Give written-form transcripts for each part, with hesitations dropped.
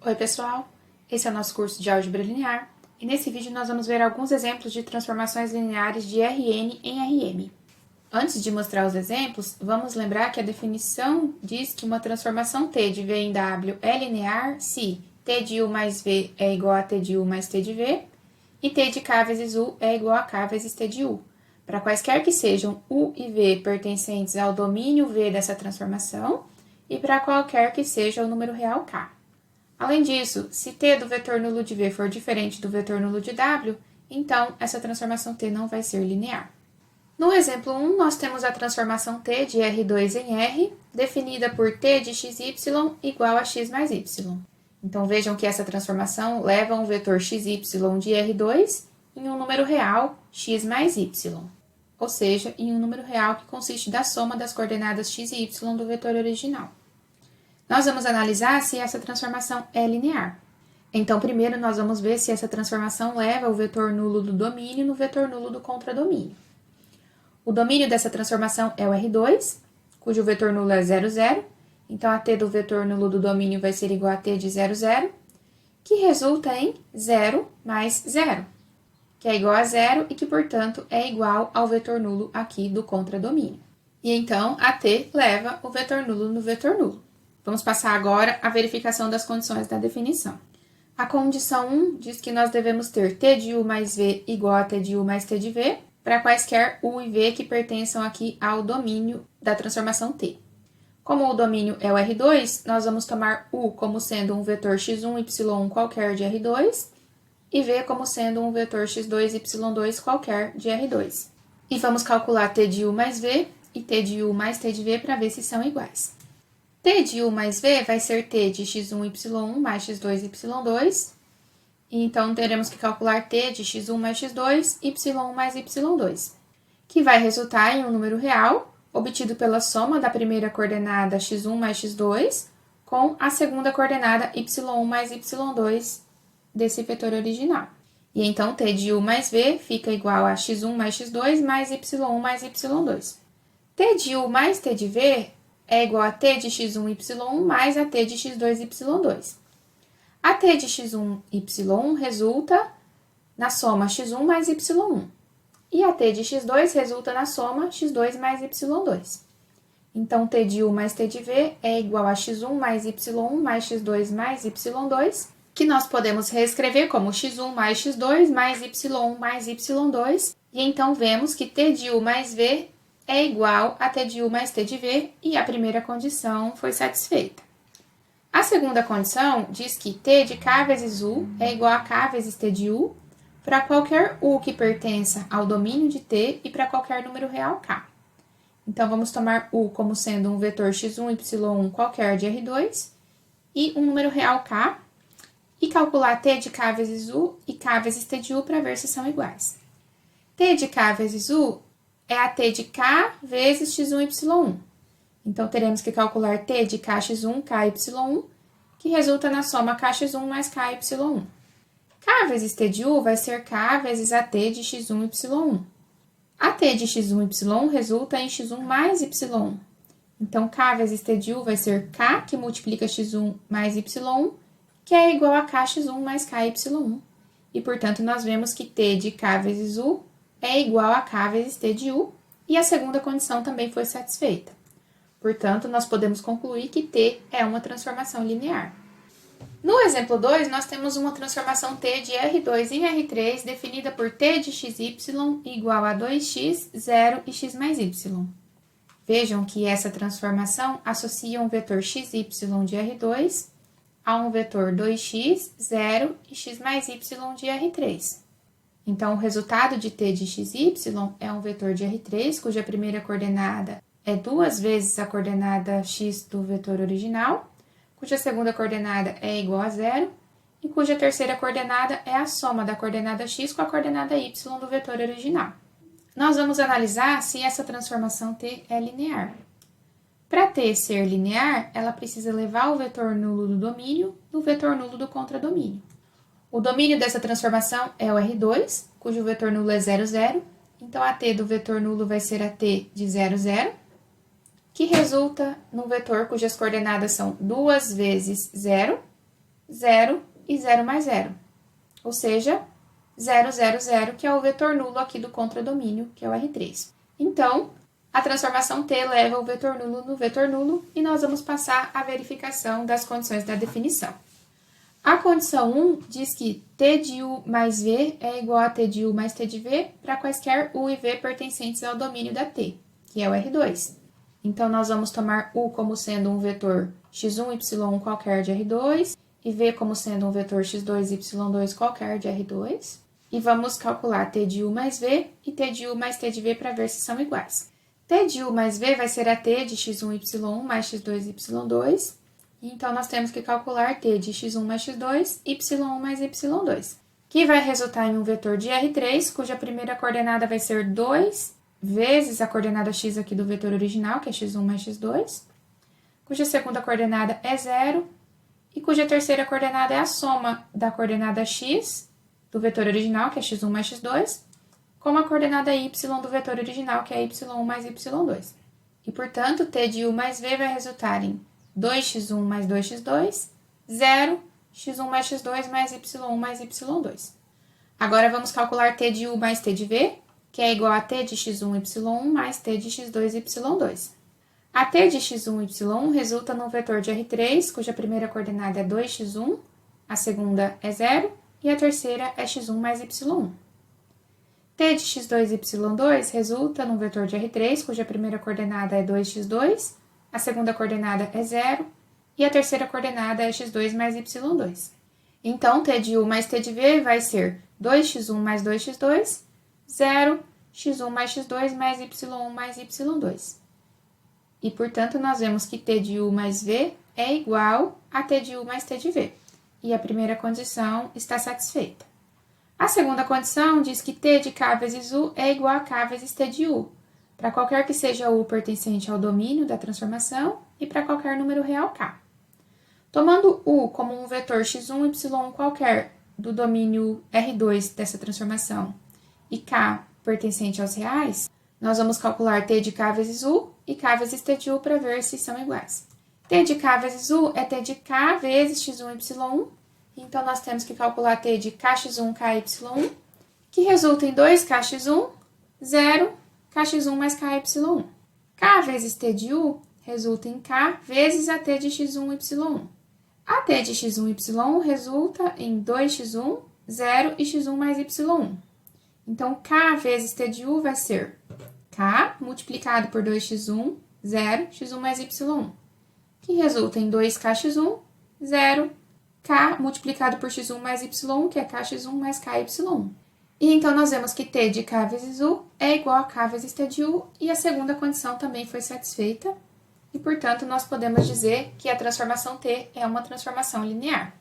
Oi pessoal, esse é o nosso curso de Álgebra Linear e nesse vídeo nós vamos ver alguns exemplos de transformações lineares de Rn em Rm. Antes de mostrar os exemplos, vamos lembrar que a definição diz que uma transformação T de V em W é linear se T de U mais V é igual a T de U mais T de V e T de K vezes U é igual a K vezes T de U, para quaisquer que sejam U e V pertencentes ao domínio V dessa transformação e para qualquer que seja o número real K. Além disso, se T do vetor nulo de V for diferente do vetor nulo de W, então essa transformação T não vai ser linear. No exemplo 1, nós temos a transformação T de R2 em R, definida por T de xy igual a x mais y. Então vejam que essa transformação leva um vetor xy de R2 em um número real x mais y, ou seja, em um número real que consiste da soma das coordenadas x e y do vetor original. Nós vamos analisar se essa transformação é linear. Então, primeiro nós vamos ver se essa transformação leva o vetor nulo do domínio no vetor nulo do contradomínio. O domínio dessa transformação é o R2, cujo vetor nulo é 0, 0. Então, a T do vetor nulo do domínio vai ser igual a T de 0, 0, que resulta em 0 mais 0, que é igual a 0 e que, portanto, é igual ao vetor nulo aqui do contradomínio. E então, a T leva o vetor nulo no vetor nulo. Vamos passar agora à verificação das condições da definição. A condição 1 diz que nós devemos ter T de U mais V igual a T de U mais T de V para quaisquer U e V que pertençam aqui ao domínio da transformação T. Como o domínio é o R2, nós vamos tomar U como sendo um vetor x1, y1 qualquer de R2 e V como sendo um vetor x2, y2 qualquer de R2. E vamos calcular T de U mais V e T de U mais T de V para ver se são iguais. T de U mais V vai ser T de x1, y1 mais x2, y2. E então, teremos que calcular T de x1 mais x2, y1 mais y2, que vai resultar em um número real, obtido pela soma da primeira coordenada x1 mais x2 com a segunda coordenada y1 mais y2 desse vetor original. E então, T de U mais V fica igual a x1 mais x2 mais y1 mais y2. T de U mais T de V é igual a T de x1, y1 mais a T de x2, y2. A T de x1, y1 resulta na soma x1 mais y1. E a T de x2 resulta na soma x2 mais y2. Então, T de U mais T de V é igual a x1 mais y1 mais x2 mais y2, que nós podemos reescrever como x1 mais x2 mais y1 mais y2. E então, vemos que T de U mais V é igual a T de U mais T de V, e a primeira condição foi satisfeita. A segunda condição diz que T de K vezes U é igual a K vezes T de U para qualquer U que pertença ao domínio de T e para qualquer número real K. Então, vamos tomar U como sendo um vetor x1, y1 qualquer de R2 e um número real K, e calcular T de K vezes U e K vezes T de U para ver se são iguais. T de K vezes U é a T de K vezes x1, y1. Então, teremos que calcular T de kx1, ky1, que resulta na soma kx1 mais ky1. K vezes T de U vai ser K vezes a T de x1, y1. A T de x1, y resulta em x1 mais y. Então, K vezes T de U vai ser K, que multiplica x1 mais y, que é igual a kx1 mais ky1. E, portanto, nós vemos que T de K vezes U é igual a K vezes T de U, e a segunda condição também foi satisfeita. Portanto, nós podemos concluir que T é uma transformação linear. No exemplo 2, nós temos uma transformação T de R2 em R3 definida por T de xy igual a 2x, 0 e x mais y. Vejam que essa transformação associa um vetor xy de R2 a um vetor 2x, 0 e x mais y de R3. Então, o resultado de T de xy é um vetor de R3, cuja primeira coordenada é 2 vezes a coordenada x do vetor original, cuja segunda coordenada é igual a 0, e cuja terceira coordenada é a soma da coordenada x com a coordenada y do vetor original. Nós vamos analisar se essa transformação T é linear. Para T ser linear, ela precisa levar o vetor nulo do domínio no vetor nulo do contradomínio. O domínio dessa transformação é o R2, cujo vetor nulo é 0, 0. Então, a T do vetor nulo vai ser a T de 0, 0, que resulta num vetor cujas coordenadas são 2 vezes 0, 0 e 0 mais 0. Ou seja, 0, 0, 0, que é o vetor nulo aqui do contradomínio, que é o R3. Então, a transformação T leva o vetor nulo no vetor nulo e nós vamos passar a verificação das condições da definição. A condição 1 diz que T de U mais V é igual a T de U mais T de V para quaisquer U e V pertencentes ao domínio da T, que é o R2. Então, nós vamos tomar U como sendo um vetor x1, y1 qualquer de R2 e V como sendo um vetor x2, y2 qualquer de R2. E vamos calcular T de U mais V e T de U mais T de V para ver se são iguais. T de U mais V vai ser a T de x1, y1 mais x2, y2. Então, nós temos que calcular T de x1 mais x2, y1 mais y2, que vai resultar em um vetor de R3, cuja primeira coordenada vai ser 2 vezes a coordenada x aqui do vetor original, que é x1 mais x2, cuja segunda coordenada é 0, e cuja terceira coordenada é a soma da coordenada x do vetor original, que é x1 mais x2, com a coordenada y do vetor original, que é y1 mais y2. E, portanto, T de U mais V vai resultar em 2x1 mais 2x2, 0, x1 mais x2 mais y1 mais y2. Agora, vamos calcular T de U mais T de V, que é igual a T de x1, y1 mais T de x2, y2. A T de x1, y1 resulta num vetor de R3, cuja primeira coordenada é 2x1, a segunda é 0 e a terceira é x1 mais y1. T de x2, y2 resulta num vetor de R3, cuja primeira coordenada é 2x2, a segunda coordenada é 0 e a terceira coordenada é x2 mais y2. Então, T de U mais T de V vai ser 2x1 mais 2x2, 0, x1 mais x2 mais y1 mais y2. E, portanto, nós vemos que T de U mais V é igual a T de U mais T de V. E a primeira condição está satisfeita. A segunda condição diz que T de K vezes U é igual a K vezes T de U, para qualquer que seja U pertencente ao domínio da transformação e para qualquer número real K. Tomando U como um vetor x1, y1 qualquer do domínio R2 dessa transformação e K pertencente aos reais, nós vamos calcular T de K vezes U e K vezes T de U para ver se são iguais. T de K vezes U é T de K vezes x1, y1, então nós temos que calcular T de kx1, ky1, que resulta em 2kx1, 0, kx1 mais ky1. K vezes T de U resulta em K vezes a T de x1, y1. A T de x1, y1 resulta em 2x1, 0 e x1 mais y1. Então, K vezes T de U vai ser K multiplicado por 2x1, 0, x1 mais y1, que resulta em 2kx1, 0, K multiplicado por x1 mais y, que é kx1 mais ky. E então, nós vemos que T de K vezes U é igual a K vezes T de U, e a segunda condição também foi satisfeita, e, portanto, nós podemos dizer que a transformação T é uma transformação linear.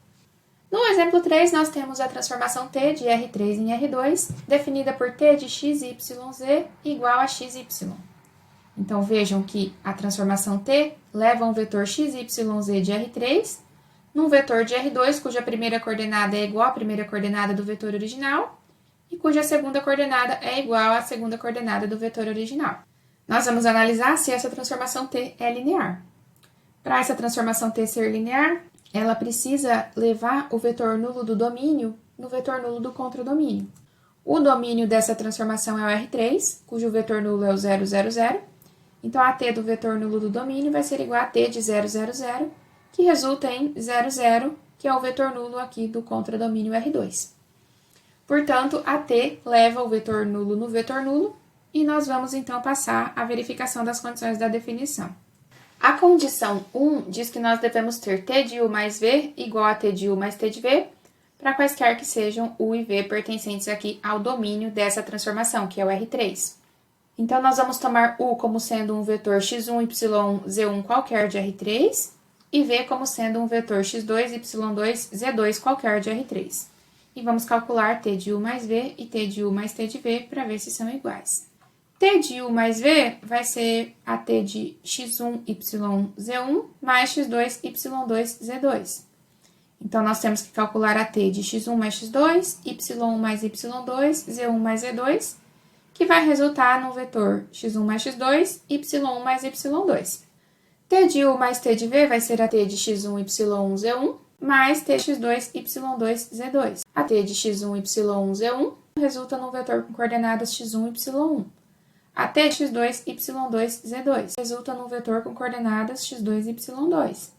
No exemplo 3, nós temos a transformação T de R3 em R2, definida por T de x, y, z igual a x, y. Então, vejam que a transformação T leva um vetor x, y, z de R3, num vetor de R2, cuja primeira coordenada é igual à primeira coordenada do vetor original, e cuja segunda coordenada é igual à segunda coordenada do vetor original. Nós vamos analisar se essa transformação T é linear. Para essa transformação T ser linear, ela precisa levar o vetor nulo do domínio no vetor nulo do contradomínio. O domínio dessa transformação é o R3, cujo vetor nulo é o 0, 0, 0. Então, a T do vetor nulo do domínio vai ser igual a T de 0, 0, 0, que resulta em 0, 0, que é o vetor nulo aqui do contradomínio R2. Portanto, a T leva o vetor nulo no vetor nulo, e nós vamos, então, passar a verificação das condições da definição. A condição 1 diz que nós devemos ter T de U mais V igual a T de U mais T de V, para quaisquer que sejam U e V pertencentes aqui ao domínio dessa transformação, que é o R3. Então, nós vamos tomar U como sendo um vetor x1, y, z1 qualquer de R3, e V como sendo um vetor x2, y2, z2 qualquer de R3. E vamos calcular T de U mais V e T de U mais T de V para ver se são iguais. T de U mais V vai ser a T de x1, y, z1 mais x2, y2, z2. Então, nós temos que calcular a T de x1 mais x2, y mais y2, z1 mais z2, que vai resultar no vetor x1 mais x2, y mais y2. T de U mais T de V vai ser a T de x1, y, z1 mais t de x2, y2, z2. A t de x1, y1, z1 resulta num vetor com coordenadas x1, y1. A t de x2, y2, z2 resulta num vetor com coordenadas x2, y2.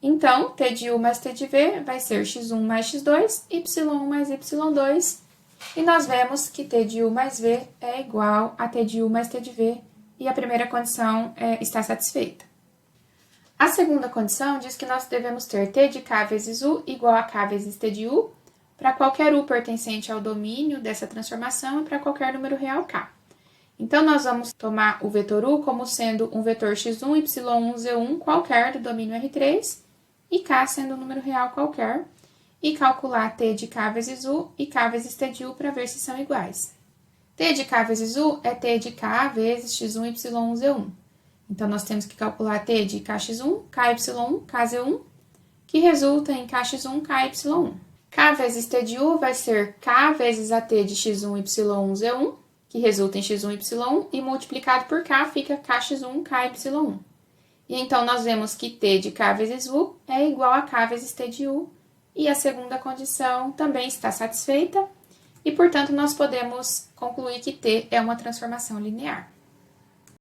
Então, t de u mais t de v vai ser x1 mais x2, y1 mais y2, e nós vemos que t de u mais v é igual a t de u mais t de v, e a primeira condição está satisfeita. A segunda condição diz que nós devemos ter t de k vezes u igual a k vezes t de u para qualquer u pertencente ao domínio dessa transformação e para qualquer número real k. Então, nós vamos tomar o vetor u como sendo um vetor x1, y1, z1 qualquer do domínio R3 e k sendo um número real qualquer, e calcular t de k vezes u e k vezes t de u para ver se são iguais. T de k vezes u é t de k vezes x1, y1, z1. Então, nós temos que calcular t de kx1, ky1, kz1, que resulta em kx1, ky1. K vezes t de u vai ser k vezes a t de x1, y1, z1, que resulta em x1, y1, e multiplicado por k fica kx1, ky1. E então, nós vemos que t de k vezes u é igual a k vezes t de u, e a segunda condição também está satisfeita, e, portanto, nós podemos concluir que t é uma transformação linear.